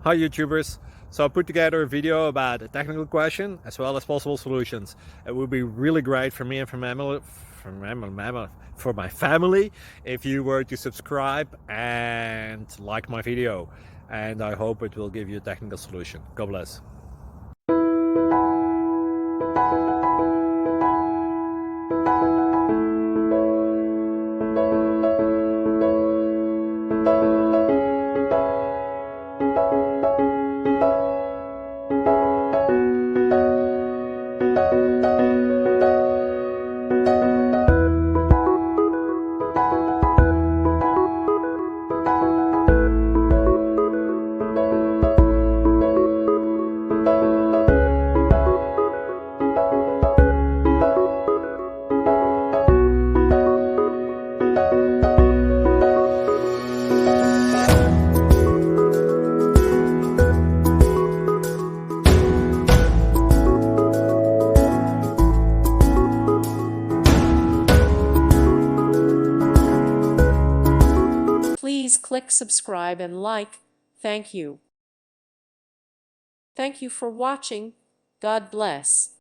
Hi YouTubers! So I put together a video about a technical question as well as possible solutions. It would be really great for me and for my family if you were to subscribe and like my video, and I hope it will give you a technical solution. God bless. Please click subscribe and like. Thank you. Thank you for watching. God bless.